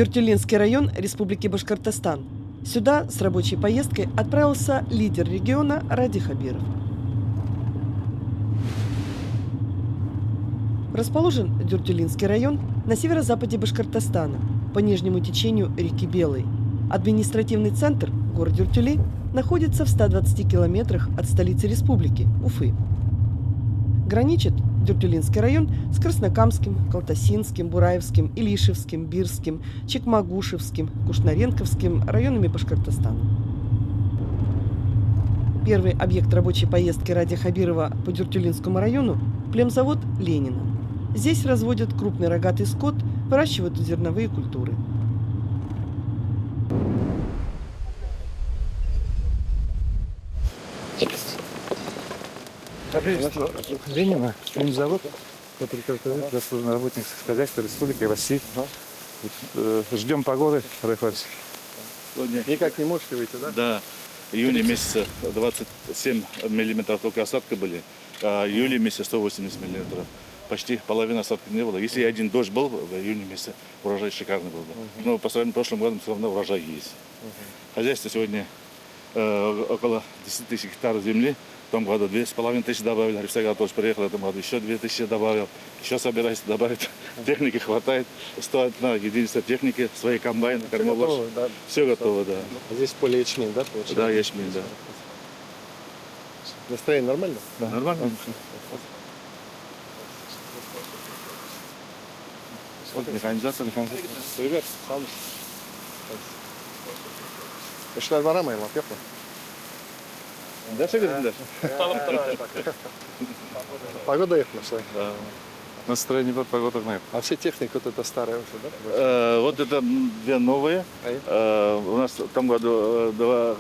Дюртюлинский район Республики Башкортостан. Сюда с рабочей поездкой отправился лидер региона Ради Хабиров. Расположен Дюртюлинский район на северо-западе Башкортостана, по нижнему течению реки Белой. Административный центр, город Дюртюли, находится в 120 километрах от столицы республики, Уфы. Граничит Дюртюлинский район с Краснокамским, Калтасинским, Бураевским, Илишевским, Бирским, Чекмагушевским, Кушнаренковским районами Башкортостана. Первый объект рабочей поездки Ради Хабирова по Дюртюлинскому району – племзавод Ленина. Здесь разводят крупный рогатый скот, выращивают зерновые культуры. Ленина, племзавод, который контролирует заслуженный работник хозяйства Республики России. Ждем погоды, Райфарс. Никак не можете выйти, да? Да. В июне месяце 27 миллиметров только осадка были, а в июле месяце 180 миллиметров. Почти половины осадка не было. Если один дождь был в июне месяце, урожай шикарный был бы. Но по сравнению с прошлым годом все равно урожай есть. Хозяйство сегодня около 10 тысяч гектаров земли. В том году 2500 добавили. Ариф тоже приехал в этом году, еще 2000 добавил. Еще собираюсь добавить. Техники хватает. 101 единица техники, свои комбайны, кормовоз. Да? Все готово, да. А здесь поле ячмень, да, получается? Да, ячмень, да. Настроение нормально? Да. Нормально. Вот механизация. Привет, sağ İşler var ama laf yapma. Дальше говорим, Погода yaklaşıyor. да. Настроение под погодой нет. А все техника вот это старая уже, да? Вот это две новые. У нас в том году два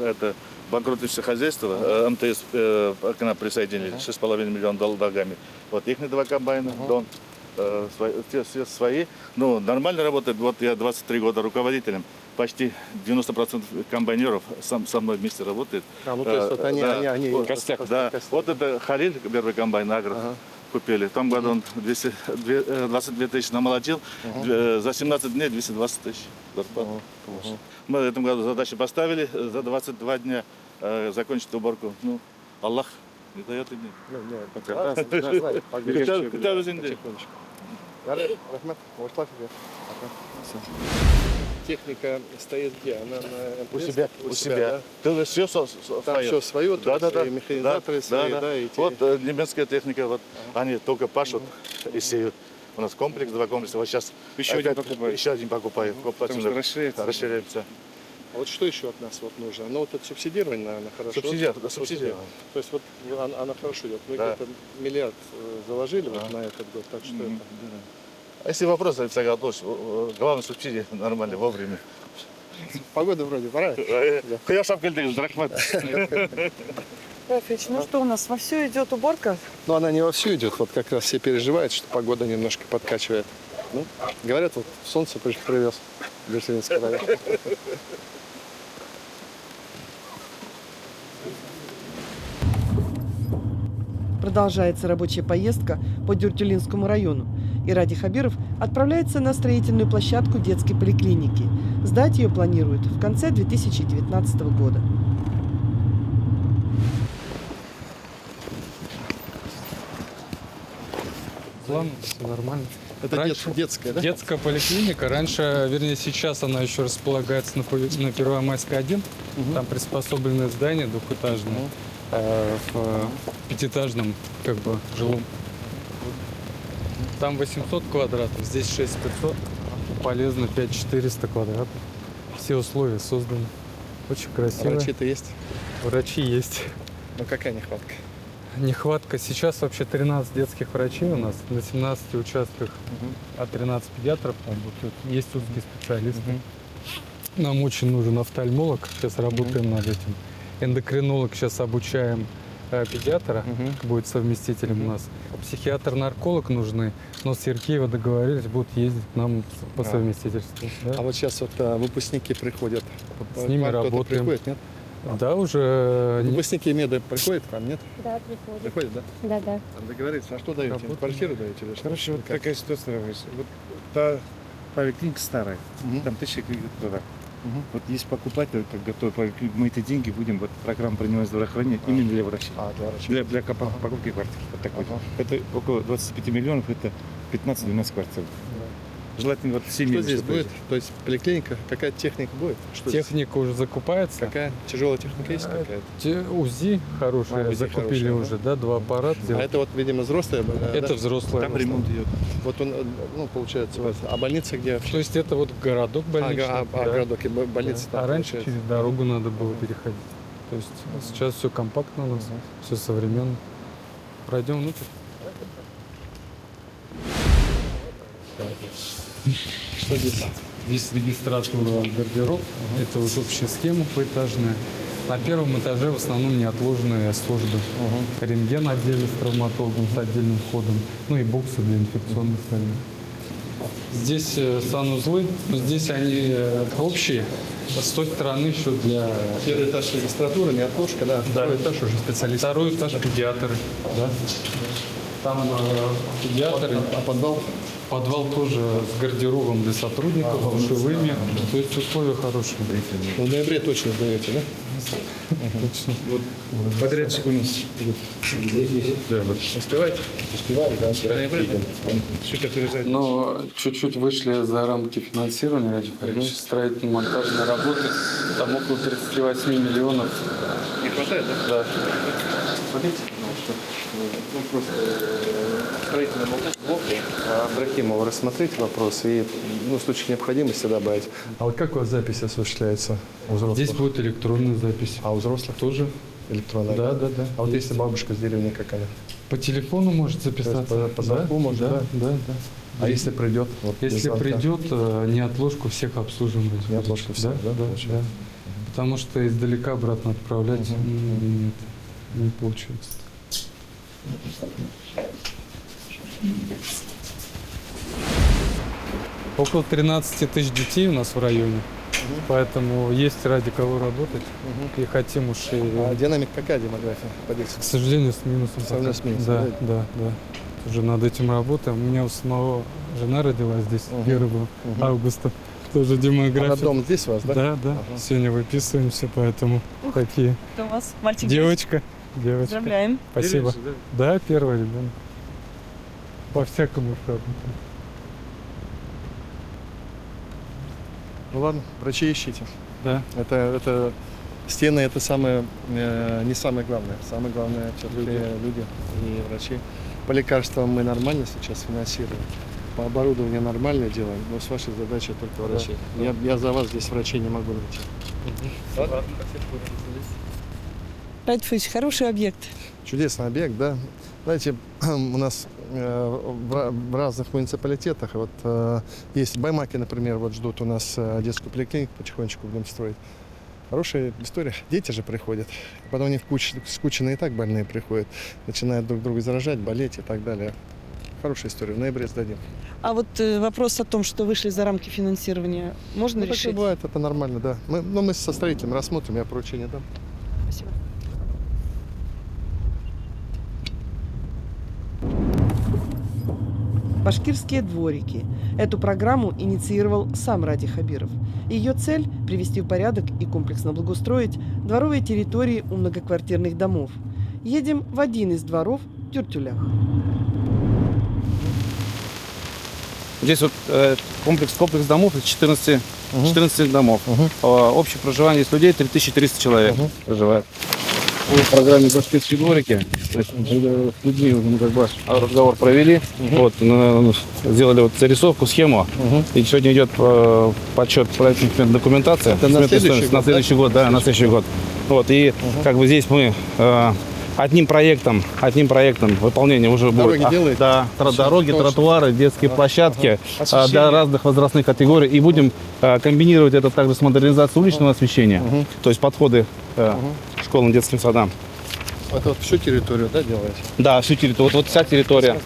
банкротивших хозяйства, МТС к нам присоединили, 6,5 миллиона долгами. Вот их два комбайна, Дон, все свои. Ну, нормально работает. Вот я 23 года руководителем. Почти 90% комбайнеров со мной вместе работает. Ну то есть вот они костяк. Да. Вот это Халиль, первый комбайн Агро. Купили. В том году он 22 тысячи намолотил, за 17 дней 220 тысяч зарплату. Мы в этом году задачу поставили, за 22 дня закончить уборку. Ну, Аллах не дает и дней. Техника стоит где? Она на у себя. Да? Все свое, да. Механизаторы свои, да. Вот немецкая техника, вот они только пашут и сеют. У нас комплекс, два комплекса. Вот сейчас еще один покупаем. Потому что расширяемся. А вот что еще от нас вот нужно? Ну вот это субсидирование, наверное, хорошо. Субсидия. То есть вот она хорошо идет. Мы где-то миллиард заложили вот на этот год, так что это... А если вопрос, Александр Анатольевич, главное субсидии нормально, вовремя. Погода вроде пора. Хорошо, Рахмат. Рафич, ну что у нас, вовсю идет уборка? Но она не вовсю идет, вот как раз все переживают, что погода немножко подкачивает. Ну, говорят, вот солнце привез в Дюртюлинский район. Продолжается рабочая поездка по Дюртюлинскому району. И Ради Хабиров отправляется на строительную площадку детской поликлиники. Сдать ее планируют в конце 2019 года. План, все нормально. Это детская, да? Детская поликлиника. Раньше, вернее, сейчас она еще располагается на Первомайской 1. Там приспособленное здание двухэтажное в пятиэтажном жилом. Там 800 квадратов, здесь 6500. Полезно 5400 квадратов. Все условия созданы. Очень красиво. Врачи-то есть? Врачи есть. Ну какая нехватка? Нехватка. Сейчас вообще 13 детских врачей у нас на 17 участках, а 13 педиатров работают. Есть узкие специалисты. Нам очень нужен офтальмолог. Сейчас работаем над этим. Эндокринолог сейчас обучаем. Педиатра будет совместителем у нас. Психиатр-нарколог нужны, но с Яркеева договорились, будут ездить к нам по совместительству. Да? А вот сейчас вот выпуспники приходят. С ними работаем. Приходит, нет? Да, уже... Выпускники меда приходят к вам, нет? Да, приходят. Приходят, да? Да. Там договорились, а что даете? Квартиру даете или что? Короче, вот такая ситуация. Вот та поликлиника старая, там 1000 квадратов. Вот есть покупатель, как готовы поликлинику, мы эти деньги будем, вот программу принимать здравоохранения именно для врачей. Для врачей. Для покупки квартир. Вот такой. Это около 25 миллионов, это 15-12 квартир. Желательно вот семьи. Что здесь будет? То есть поликлиника, какая техника будет? Что здесь? Техника уже закупается. Какая? Тяжелая техника есть какая-то? УЗИ хорошие УЗИ закупили хорошие, уже, да, 2 аппарата. А это вот, видимо, взрослые? Это да? взрослая. Там ремонт идет. Вот он, ну, получается, у вас. А больница где вообще? То есть это вот городок больничный. да. городок и больница Да. там, А раньше получается. через дорогу надо было переходить. То есть сейчас все компактно у нас, все современно. Пройдем внутрь. Что здесь? Здесь регистратура гардероб. Это вот общая схема поэтажная. На первом этаже в основном неотложные службы. Рентген отдельно с травматологом, с отдельным входом. Ну и боксы для инфекционных больных. Здесь санузлы, но здесь они общие. С той стороны еще для... Первый этаж регистратуры, не отложка, да? Второй этаж уже специалист. Второй этаж педиатры. Да. Там педиатры. А подвал? Подвал тоже с гардеробом для сотрудников, душевыми. То есть условия хорошие. В ноябре точно сдаете, да? Точно. Подрядчик у нас. Да, вот. Успеваете? Успеваем, да. Чуть опережает. Но чуть-чуть вышли за рамки финансирования, Радик Харькович. Строительно-монтажные работы. Там около 38 миллионов. Не хватает, да? Да. Смотрите, ну, просто строительные блоки. Брахимова, рассмотреть вопрос и, ну, в случае необходимости добавить. А вот как у вас запись осуществляется у взрослых? Здесь будет электронная запись. А у взрослых Тоже. электронная? Да, да, да. А вот если бабушка с деревни какая? По телефону может записаться. То есть по звонку можно, да? Да, да. А если придет? Вот, без Если звонка? придет, неотложку всех обслуживаем. Неотложку всех, да, да, получается? да. Потому что издалека обратно отправлять не получается. Около 13 тысяч детей у нас в районе, поэтому есть ради кого работать. И хотим уж и... А динамика какая демография по детям? К сожалению, с минусом. Сравнительно с минусом, Да, да? да, да. Уже над этим работаем. У меня у самого жена родилась здесь 1 августа. Тоже демография. Она дом здесь у вас, да? Да, да. Сегодня выписываемся, поэтому такие. Это у вас мальчик? Девочка. Девочка. Поздравляем. Спасибо. Да, первый ребенок. По-всякому шагу. Ну ладно, врачей ищите. Да. Это стены, это самое, не самое главное. Самое главное все-таки люди и врачи. По лекарствам мы нормально сейчас финансируем. По оборудованию нормально делаем, но с вашей задачей только врачи. Я за вас здесь врачей не могу найти. Ладно? Радик, хороший объект. Чудесный объект, да. Знаете, у нас в разных муниципалитетах, вот есть в Баймаке, например, вот ждут у нас детскую поликлинику, потихонечку будем строить. Хорошая история. Дети же приходят. Потом они скучные и так больные приходят. Начинают друг друга заражать, болеть и так далее. Хорошая история. В ноябре сдадим. А вот вопрос о том, что вышли за рамки финансирования, можно Ну, так решить? бывает, это нормально, да. Мы со строителем рассмотрим, я поручение дам. Спасибо. Башкирские дворики. Эту программу инициировал сам Ради Хабиров. Ее цель – привести в порядок и комплексно благоустроить дворовые территории у многоквартирных домов. Едем в один из дворов в Тюртюлях. Здесь вот комплекс домов из 14 домов. Общее проживание здесь людей 3300 человек проживает. По программе «Башкирские дворики», то есть, с людьми уже мы как бы разговор провели, вот, сделали вот зарисовку, схему, и сегодня идет подсчет проектной документации. Это на следующий год, да? На следующий год. Вот, и как бы здесь мы одним проектом выполнения уже Дороги будет. делаете? Да, дороги, тротуары, детские площадки для разных возрастных категорий. И будем комбинировать это также с модернизацией уличного освещения, то есть подходы к школам, детским садам. Это вот всю территорию, да, делаете? Да, всю территорию. Вот вся территория.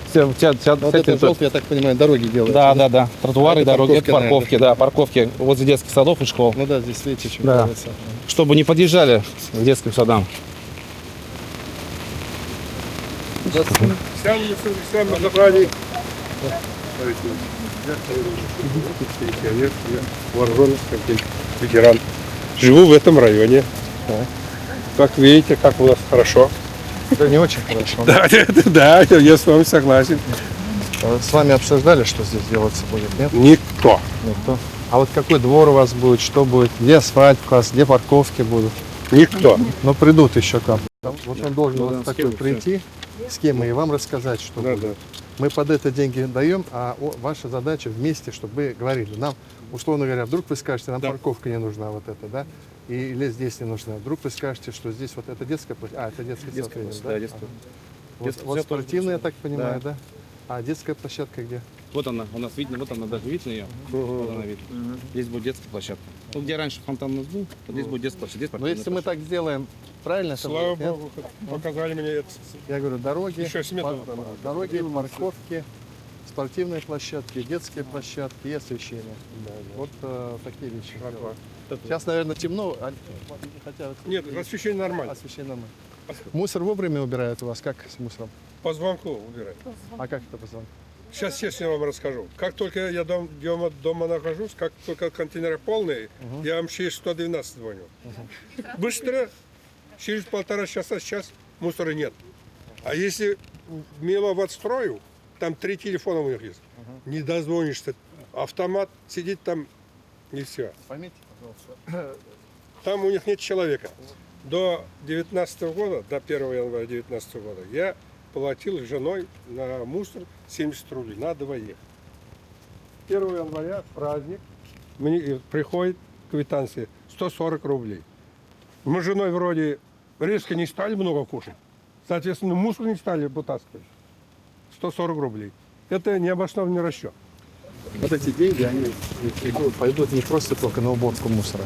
Вся Вот территория. это желтый, я так понимаю, дороги делаете? Да. Тротуары, Это дороги, парковки, это парковки, наверное. да, парковки возле детских садов и школ. Ну да, здесь видите, что Да. делается. Чтобы не подъезжали к детским садам. Пенсионер, я вооруженный ветеран. Живу в этом районе. Как видите, как у нас хорошо. Это не очень хорошо. Да, я с вами согласен. С вами обсуждали, что здесь делаться будет, нет? Никто. Никто. А вот какой двор у вас будет, что будет, где асфальт у вас, где парковки будут? Никто. Но придут еще к вам. Вот он должен вот такой прийти, схемы, и вам рассказать, что Да, будет. да. Мы под это деньги даем, а ваша задача вместе, чтобы вы говорили. Нам, условно говоря, вдруг вы скажете, нам парковка не нужна вот эта, да? Или здесь не нужна. Вдруг вы скажете, что здесь вот это детская площадка. А, это детский сад, Да, детская. Вот спортивная, я так понимаю, да? А детская площадка где? Вот она, у нас видно, вот она даже видно ее. Вот она видно. Здесь будет детская площадка. Ну, где раньше фонтан у нас был, вот здесь будет детская площадка. Здесь Но спортивная если мы так сделаем, правильно это Слава будет, нет? Богу, показали мне это. Я говорю, дороги, Еще 7 метров. дороги, парковки, спортивные площадки, детские площадки и освещение. Вот такие вещи. Сейчас, наверное, темно, хотя Нет, освещение нормально. освещение нормально. Мусор вовремя убирают у вас? Как с мусором? По звонку убирать. А как это позвонить? Сейчас честно вам расскажу. Как только я дома нахожусь, как только контейнеры полные, я вам через 112 звоню. Быстро, через 1,5 часа, сейчас мусора нет. А если мимо в отстрою, там 3 телефона у них есть. Не дозвонишься. Автомат сидит там, не все. Поймите, пожалуйста. Там у них нет человека. До 2019 года, до 1 января 2019 года, я платил с женой на мусор 70 рублей на двоих. 1 января праздник, мне приходит квитанция 140 рублей. Мы с женой вроде резко не стали много кушать, соответственно, мусор не стали вытаскивать. 140 рублей. Это необоснованный расчет. Вот эти деньги, они пойдут не просто только на уборку мусора.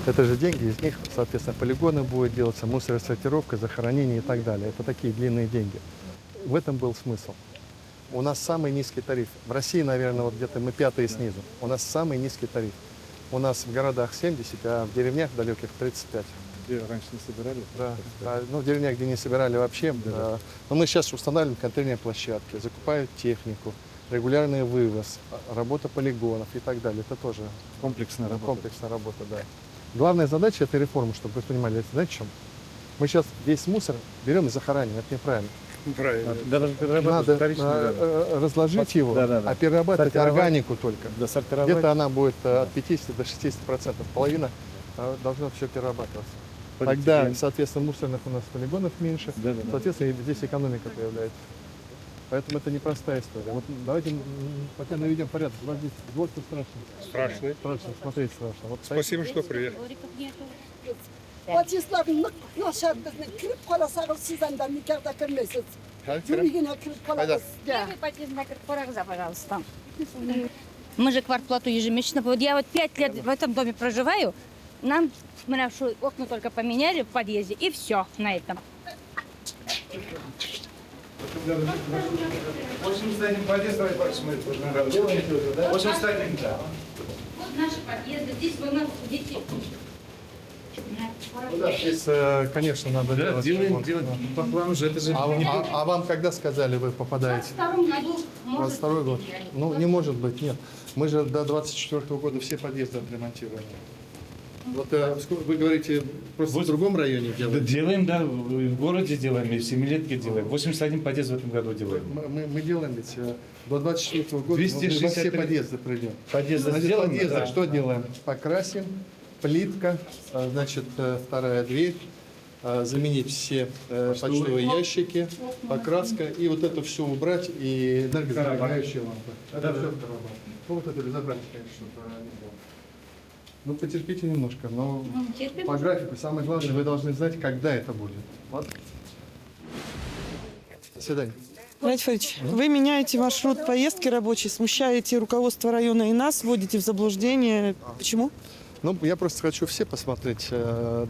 Это же деньги, из них, соответственно, полигоны будут делаться, мусоросортировка, захоронение и так далее. Это такие длинные деньги. В этом был смысл. У нас самый низкий тариф. В России, наверное, вот где-то мы 5-е снизу. У нас самый низкий тариф. У нас в городах 70, а в деревнях далеких 35. Где раньше не собирали? Да. Ну, в деревнях, где не собирали вообще. Но мы сейчас устанавливаем контейнерные площадки, закупают технику, регулярный вывоз, работа полигонов и так далее. Это тоже Комплексная работа. комплексная работа, да. Главная задача этой реформы, чтобы вы понимали, знаете, в чем? Мы сейчас весь мусор берем и захораниваем. Это неправильно. Правильно. Надо разложить его, а перерабатывать органику только. Где-то она будет от 50 до 60%. Половина должна все перерабатываться. Тогда, соответственно, мусорных у нас полигонов меньше, соответственно, и здесь экономика появляется. Поэтому это непростая история. Вот давайте пока наведем порядок. У вас здесь дворцы страшно. Страшный. Страшно, смотреть страшно. Вот Спасибо, что приехали. Otistlarning nashar bizni kirib qolasangiz sizdan da nikahda kirmaysiz. Jumigina kirib qolasiz. Первый подъезд на Киркорагза, пожалуйста. Мы же квартплату ежемесячно. Вот я вот 5 лет в этом доме проживаю. Нам окна только поменяли в подъезде, и все на этом. 81 подъезд, давай посмотрим. 81, да. Вот наши подъезды. Здесь у нас дети. здесь, конечно, надо делать. Делаем по плану же, это же А вам когда сказали, вы попадаете? В 22 году, может 22 год? быть, Ну, не может быть, нет. Мы же до 24 года все подъезды отремонтировали. Вот вы говорите, просто в другом районе делаете? делаем, да, в городе делаем, и в Семилетке делаем. 81 подъезд в этом году делаем. Мы делаем ведь до 24 года 263 мы все подъезды пройдем. Подъезды Значит, сделаны, подъезды да. что делаем? Покрасим, плитка, значит, вторая дверь, заменить все почтовые ящики, покраска, и вот это все убрать, и энергосберегающие лампы. Это все Ну, вот это безобразие, конечно, что-то не было. Ну, потерпите немножко, но терпим. по графику самое главное, вы должны знать, когда это будет. Ладно? До свидания. Леонид Фаридович, вы меняете маршрут поездки рабочей, смущаете руководство района и нас, вводите в заблуждение. Почему? Ну, я просто хочу все посмотреть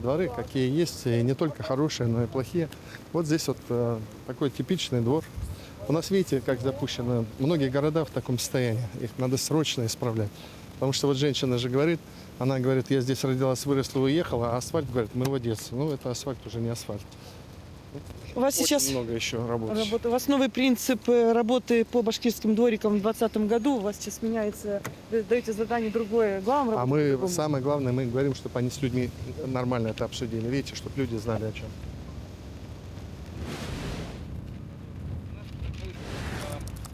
дворы, какие есть, и не только хорошие, но и плохие. Вот здесь вот такой типичный двор. У нас, видите, как запущено, многие города в таком состоянии, их надо срочно исправлять. Потому что вот женщина же говорит, она говорит, я здесь родилась, выросла, уехала, а асфальт, говорит, мы в Одессе. Ну, это асфальт уже не асфальт. У вас Очень сейчас много еще работы. у вас новый принцип работы по башкирским дворикам в 2020 году. У вас сейчас меняется, вы даете задание другое. Главное, А работать мы, по-другому. самое главное, мы говорим, чтобы они с людьми нормально это обсудили. Видите, чтобы люди знали о чем.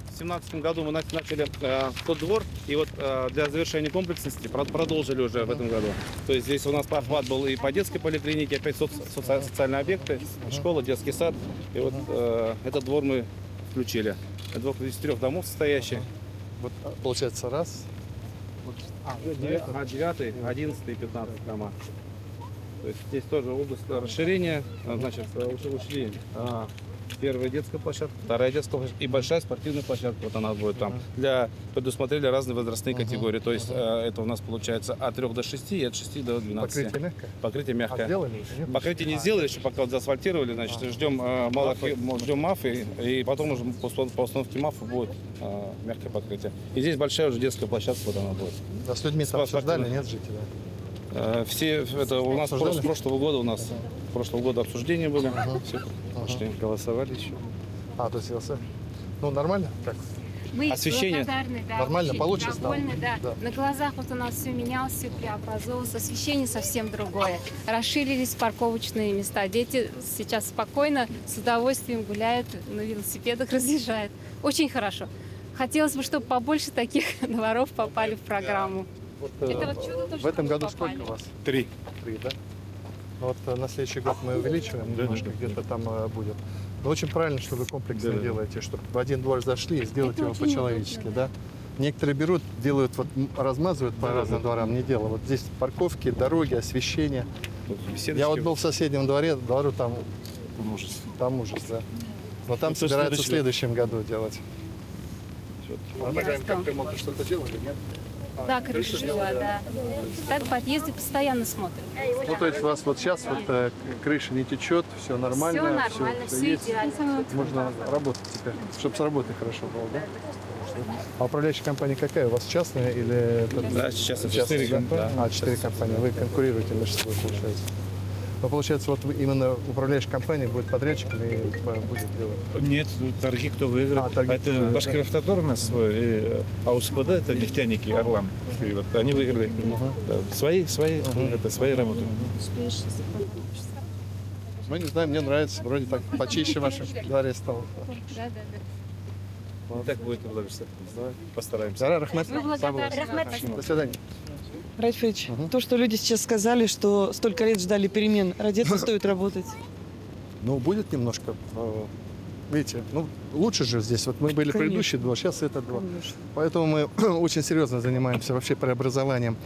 В 2017 году мы начали тот двор, и вот для завершения комплексности продолжили уже в этом году. То есть здесь у нас охват был и по детской поликлинике, опять социальные объекты, школа, детский сад. И вот этот двор мы включили. Это двор из 3 домов состоящий. Вот получается раз. 9, 11 и 15 дома. То есть здесь тоже область расширения, значит, ушли первая детская площадка, вторая детская площадка и большая спортивная площадка. Вот она будет там. Предусмотрели разные возрастные категории. То есть это у нас получается от 3 до 6 и от 6 до 12. Покрытие мягкое? Покрытие мягкое. А сделали? Нет? Покрытие не сделали, еще пока вот заасфальтировали, значит, ждем ждем МАФы, и потом уже по установке МАФа будет мягкое покрытие. И здесь большая уже детская площадка, вот она будет. Да, с людьми там обсуждали, нет, жители? Все это у нас с прошлого года обсуждения были. Все пошли. Голосовали еще. А, то есть ЛС. Ну, нормально? Так. Мы Освещение? благодарны, да, Нормально очень получится, да? довольны, да. Да. На глазах вот у нас все менялось, все преобразовалось, освещение совсем другое. Расширились парковочные места. Дети сейчас спокойно, с удовольствием гуляют, на велосипедах разъезжают. Очень хорошо. Хотелось бы, чтобы побольше таких дворов попали в программу. Вот, Это вот чудо, то, в этом что году попали. сколько у вас? 3. 3, да? Вот на следующий год мы увеличиваем немножко, где-то там будет. Но очень правильно, что вы комплексно делаете, чтобы в один двор зашли и сделать Это его очень по-человечески, удобно. да? Некоторые берут, делают, вот размазывают по разным дворам, не дело. Вот здесь парковки, дороги, освещение. Я вот был в соседнем дворе, говорю, там ужас, да. Но там собираются в следующем году делать. Как ремонт, что-то делали, нет? Да, крыша жила, да. Так подъезды постоянно смотрят. Ну, то есть у вас вот сейчас вот крыша не течет, все нормально, Все нормально, все есть. идеально. Можно работать теперь, чтобы с работой хорошо было, да? А управляющая компания какая? У вас частная или... Да, сейчас это частная, 4 да? компании. А, 4 компании. Вы конкурируете между собой, получается. Но получается, вот именно управляющая компания будет подрядчиком и будет делать. Нет, торги кто выиграет. Торги кто Это выиграет. Башкиравтодор у нас свой, а УСПД это нефтяники, Орлам. И вот они выиграли. Да, свои работы. Мы не знаем, мне нравится, вроде так почище в вашем дворе стало. Да. Так будет, постараемся. Зара, рахмат. Мы благодарны. До свидания. Райфович, то, что люди сейчас сказали, что столько лет ждали перемен, ради этого стоит работать. Ну, будет немножко. Видите, ну, лучше же здесь. Вот мы были Конечно. предыдущий двор, сейчас этот двор. Конечно. Поэтому мы очень серьезно занимаемся вообще преобразованием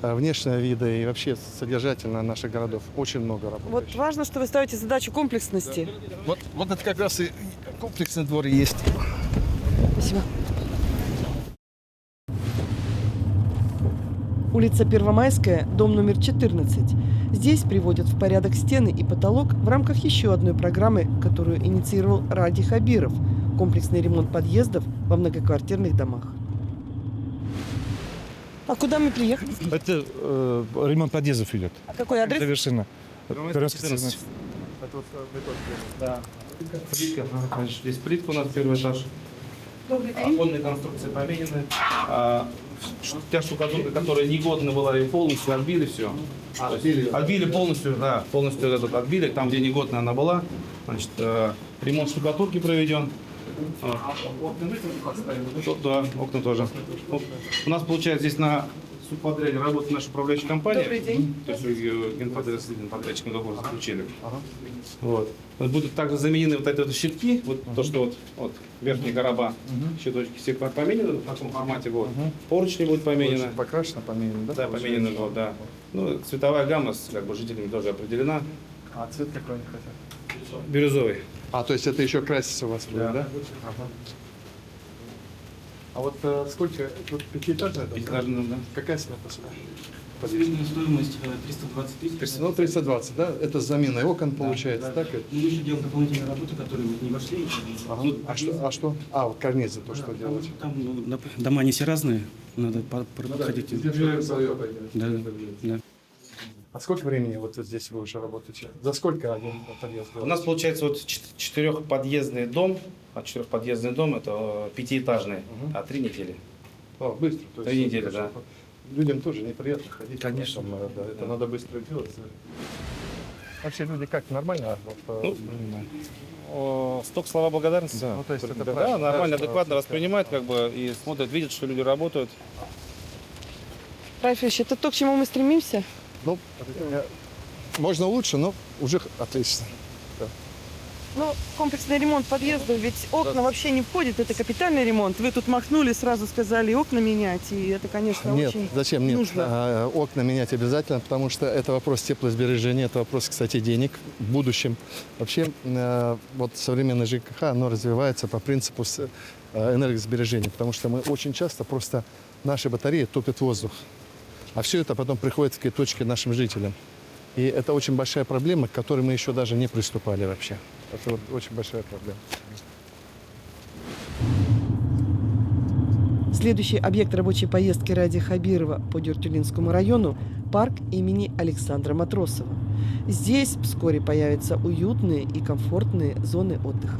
внешнего вида и вообще содержательно наших городов. Очень много работы. Вот важно, что вы ставите задачу комплексности. Вот это как раз и комплексный двор и есть. Спасибо. Улица Первомайская, дом номер 14. Здесь приводят в порядок стены и потолок в рамках еще одной программы, которую инициировал Ради Хабиров – комплексный ремонт подъездов во многоквартирных домах. А куда мы приехали? Это ремонт подъездов идет. А какой адрес? Совершенно. Перовская 14. Да. Плитка, здесь плитка у нас первый этаж. Оконные конструкции поменены. Та штукатурка, которая негодна была, и полностью отбили все. Отбили полностью, да, полностью этот отбили, там, где негодная она была. Значит, ремонт штукатурки проведен. Да, окна тоже. У нас, получается, здесь на субподряде работает наша управляющая компания. Добрый день. То есть генподряд с подрядчиком договор заключили. Вот. Будут также заменены вот эти вот щитки, вот то, что вот верхние короба, щиточки все поменены в таком формате. Вот. Поручни будут поменены. Покрашено, поменено, да? Да, поменены, вот, да. Ну, цветовая гамма с как бы жителями тоже определена. А цвет какой они хотят? Бирюзовый. А, то есть это еще краситься у вас будет, да? Ага. А вот сколько? Тут пятиэтажная? дом, да? Пятиэтажный, да. Какая смета сюда? Подвижная стоимость 320 тысяч. Ну, 320, да? Это с заменой окон получается, так? Мы еще делаем дополнительные работы, которые вот не вошли. Ага. А что? А, вот карнизы то, что делать. Там дома не все разные, надо подходить. Свое Да, да. А сколько времени вот здесь вы уже работаете? За сколько один подъезд? У нас получается вот четырехподъездный дом, это пятиэтажный, а 3 недели. Быстро. То 3 недели, да. Людям тоже неприятно ходить. Конечно. Да, это надо быстро делать. Вообще люди как, нормально? Столько слова благодарности. Ну, то есть это Да, правильно. нормально, Да, адекватно что- воспринимают, как бы, и смотрят, видят, что люди работают. Райфович, это то, к чему мы стремимся? Ну, можно лучше, но уже отлично. Ну, комплексный ремонт подъездов, ведь окна вообще не входят, это капитальный ремонт. Вы тут махнули, сразу сказали окна менять, и это, конечно, Нет, очень зачем? Нет, нужно. окна менять обязательно, потому что это вопрос теплосбережения, это вопрос, кстати, денег в будущем. Вообще, вот современное ЖКХ, оно развивается по принципу энергосбережения, потому что мы очень часто просто наши батареи топят воздух, а все это потом приходит в какие точки нашим жителям. И это очень большая проблема, к которой мы еще даже не приступали вообще. Это вот очень большая проблема. Следующий объект рабочей поездки Ради Хабирова по Дюртюлинскому району – парк имени Александра Матросова. Здесь вскоре появятся уютные и комфортные зоны отдыха.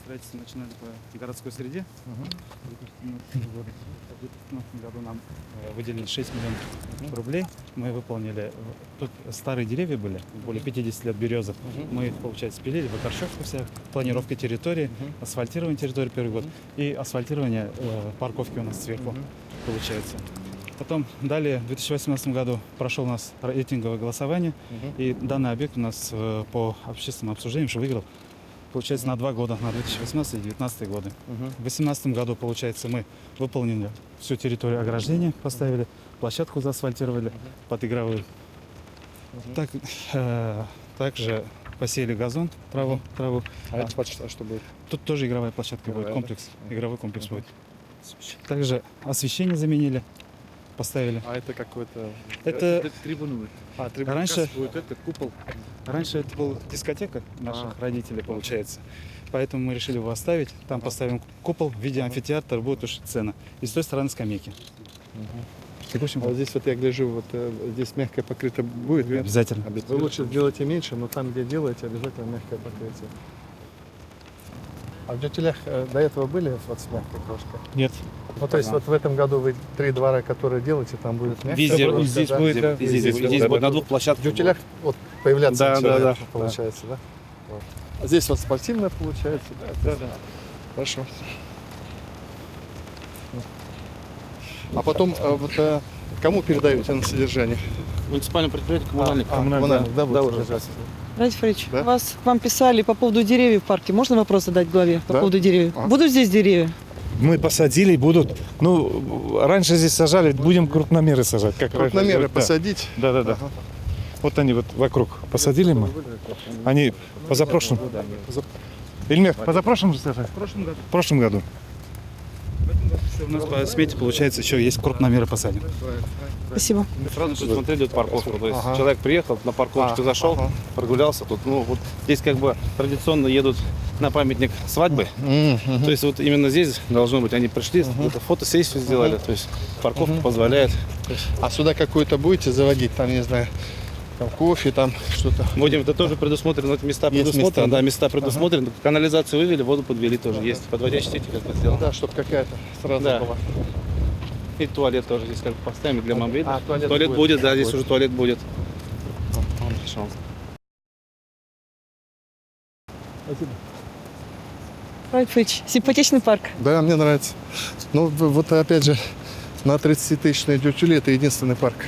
Строительство начинали по городской среде. В 2015 году нам выделили 6 миллионов рублей. Мы выполнили. Тут старые деревья были, более 50 лет березы. Мы их, получается, спилили, выкорчевка вся, планировка территории, асфальтирование территории первый год и асфальтирование парковки у нас сверху, получается. Потом далее в 2018 году прошел у нас рейтинговое голосование, и данный объект у нас по общественному обсуждению что выиграл. Получается, на 2 года, на 2018 и 2019 годы. В 2018 году, получается, мы выполнили всю территорию ограждения, поставили, площадку заасфальтировали под игровую. Также посеяли газон, траву. А это что будет? Тут тоже игровая площадка будет, комплекс, игровой комплекс будет. Также освещение заменили, поставили. А это какой-то... Это трибуны. раньше, будет это купол. раньше это была дискотека наших родителей, получается. Поэтому мы решили его оставить. Там поставим купол в виде амфитеатра, будет уж сцена. И с той стороны скамейки. А вот здесь вот я гляжу, вот здесь мягкое покрытие будет? Нет? Обязательно. Вы лучше сделайте меньше, но там, где делаете, обязательно мягкое покрытие. А в Дюртюлях до этого были вот с мягкой крошкой? Нет. Ну, то есть вот в этом году вы 3 двора, которые делаете, там будет мягкая Везде, крошка, здесь да? будет, да. Здесь будет на 2 площадках. В Дюртюлях вот появляться Да, начинает, да. получается, да? Вот. А здесь вот спортивная получается, да? Да. Хорошо. А потом кому передаете на содержание? Муниципальное предприятие, коммунальник. Коммунальник, да, будет Ради Фарич, Да? к вам писали по поводу деревьев в парке. Можно вопрос задать главе по Да? поводу деревьев? Будут здесь деревья? Мы посадили, будут. Ну, раньше здесь сажали, будем крупномеры сажать. Как Крупномеры раньше. посадить? Да. Вот они вот вокруг посадили мы. Они позапрошлым. Ильмер, позапрошлым же сажали? В прошлом году. У нас по смете, получается, еще есть крупномеры посадим. Спасибо. Сразу предусмотрели парковку. То есть человек приехал, на парковочку зашел, прогулялся тут. Ну, вот здесь как бы традиционно едут на памятник свадьбы. То есть вот именно здесь должно быть. Они пришли, это фотосессию сделали. То есть парковка позволяет. А сюда какую-то будете заводить, там, не знаю, там кофе, там что-то? Будем, это тоже предусмотрено, эти места Есть предусмотрены. места, Да, места предусмотрены. Канализацию вывели, воду подвели тоже есть. Подводящие сети как-то сделано. Да, чтобы какая-то сразу Да. была. И туалет тоже здесь как бы поставим для мамбрида. Туалет будет, да, здесь уже туалет будет. Ради Фарич, симпатичный парк. Да, мне нравится. Ну, вот опять же, на 30-тысячной Дюртюле это единственный парк.